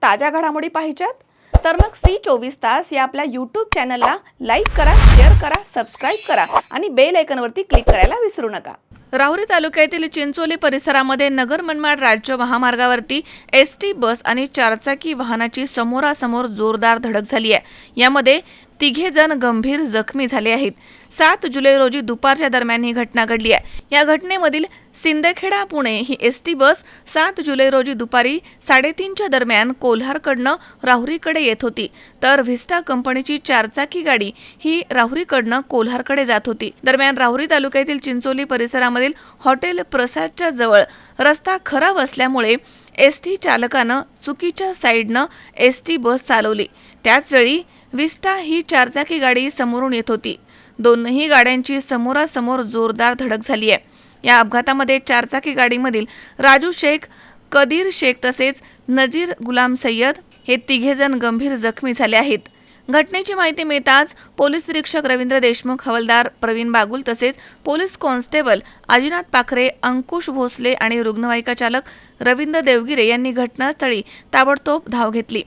ताज्या घडामोडी पाहिजेत तर मग C24 तास या आपल्या YouTube चॅनलला लाईक करा, शेअर करा, सबस्क्राइब करा आणि बेल आयकॉनवरती क्लिक करायला विसरू नका। राहुरी तालुक्यातील चिंचोली परिसरामध्ये नगर मनमाड राज्य महामार्गावरती एसटी बस आणि चारचाकी वाहनाची समोरासमोर जोरदार धडक झाली आहे। यामध्ये तिघे जण गंभीर जखमी झाले आहेत। 7 जुलै रोजी दुपारच्या दरम्यान ही घटना घडली आहे। या घटनेमधील सिंदखेडा पुणे ही एसटी बस 7 जुलै रोजी दुपारी 3:30च्या दरम्यान कोल्हारकडनं राहुरीकडे येत होती, तर व्हिस्टा कंपनीची चारचाकी गाडी ही राहुरीकडनं कोल्हारकडे जात होती। दरम्यान राहुरी तालुक्यातील चिंचोली परिसरामधील हॉटेल प्रसादच्या जवळ रस्ता खराब असल्यामुळे एसटी चालकानं चुकीच्या साईडनं एसटी बस चालवली। त्याचवेळी व्हिस्टा ही चारचाकी गाडी समोरून येत होती। दोन्ही गाड्यांची समोरासमोर जोरदार धडक झाली आहे। या अपघातामध्ये चारचाकी गाडीमधील राजू शेख, कदीर शेख तसेच नजीर गुलाम सय्यद हे तिघे जण गंभीर जखमी झाले आहेत। घटनेची माहिती मिळताच पोलीस निरीक्षक रवींद्र देशमुख, हवालदार प्रवीण बागुल तसेच पोलीस कॉन्स्टेबल अजिनाथ पाखरे, अंकुश भोसले आणि रुग्णवाहिका चालक रवींद्र देवगिरे यांनी घटनास्थळी ताबडतोब धाव घेतली।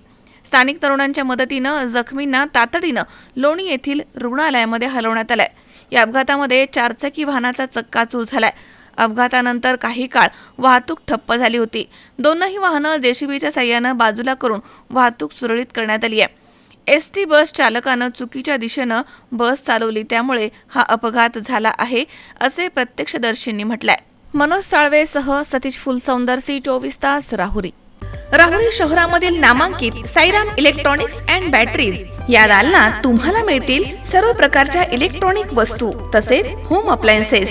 स्थानिक तरुणांच्या मदतीनं जखमींना तातडीनं लोणी येथील रुग्णालयामध्ये हलवण्यात आलंय। या अपघातामध्ये चारचाकी वाहनाचा चक्काचूर झालाय। अपघातानंतर काही काळ वाहतूक ठप्प झाली होती। दोनही वाहनं जेसीबीच्या साहाय्यानं बाजूला करून वाहतूक सुरळीत करण्यात आली आहे। एसटी बस चालकानं चुकीच्या दिशेनं बस चालवली, त्यामुळे हा अपघात झाला आहे असे प्रत्यक्षदर्शींनी म्हटलंय। मनोज साळवेसह सतीश फुलसौंदर, C24 तास, राहुरी। राहुरी शहरामधील नामांकित साईराम इलेक्ट्रॉनिक्स अँड बॅटरीज या दालनात तुम्हाला मिळतील सर्व प्रकारच्या इलेक्ट्रॉनिक वस्तू तसेच होम अप्लायन्सेस।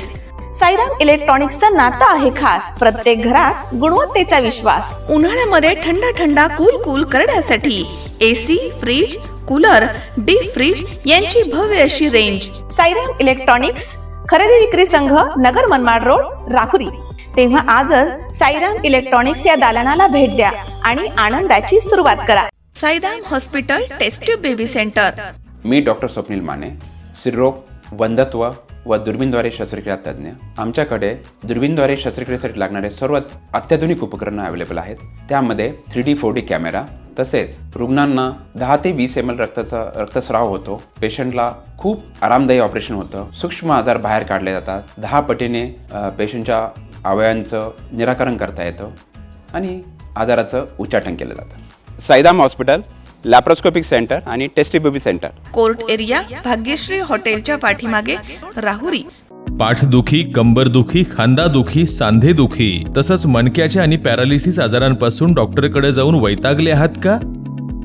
साईराम इलेक्ट्रॉनिक्सचं नातं आहे खास, प्रत्येक घरात गुणवत्तेचा विश्वास। उन्हाळ्यामध्ये थंड कूल करण्यासाठी AC, fridge, cooler, deep freeze यांची भव्य अशी रेंज। साईराम इलेक्ट्रॉनिक्स खरेदी विक्री संघ, नगर मनमाड रोड, राहुरी। तेव्हा आजच साईराम इलेक्ट्रॉनिक्स या दालनाला भेट द्या आणि आनंदाची सुरुवात करा। Sairam hospital test tube baby centre. मी डॉक्टर स्वप्नील माने, स्त्रीरोग, वंध्यत्व व दुर्बीणद्वारे शस्त्रक्रिया तज्ञ। आमच्याकडे दुर्बीणद्वारे शस्त्रक्रियेसाठी लागणारे सर्व अत्याधुनिक उपकरणं अवेलेबल आहेत। त्यामध्ये 3D 4D कॅमेरा तसेच रुग्णांना 10 ते 20 ml रक्तस्राव होतो। पेशंटला खूप आरामदायी ऑपरेशन होतं। सूक्ष्म आजार बाहेर काढले जातात। 10 पटीने पेशंटच्या अवयवांचं निराकरण करता येतं आणि आजाराचं उच्चाटन केलं जातं। साईराम हॉस्पिटल, लॅप्रोस्कोपिक सेंटर आणि test baby centre, court area, Bhagyashree हॉटेलच्या पाठीमागे, राहुरी। पाठदुखी, कंबरदुखी, खांदादुखी, सांधेदुखी तसंच मणक्याच्या आणि पॅरालिसिस आजारांपासून डॉक्टरकडे जाऊन वैतागले आहात का?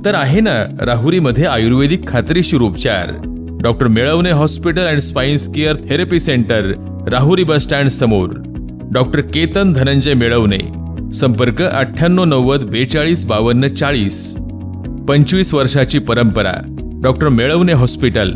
तर आहे ना राहुरीमध्ये आयुर्वेदिक खात्रीशीर उपचार। Doctor Melavane hospital and spines care therapy centre, Rahuri bus stand समोर। डॉक्टर केतन धनंजय मेळवणे, संपर्क 9890 42 52 40। 25 वर्षाची परंपरा, डॉक्टर मेळवणे हॉस्पिटल।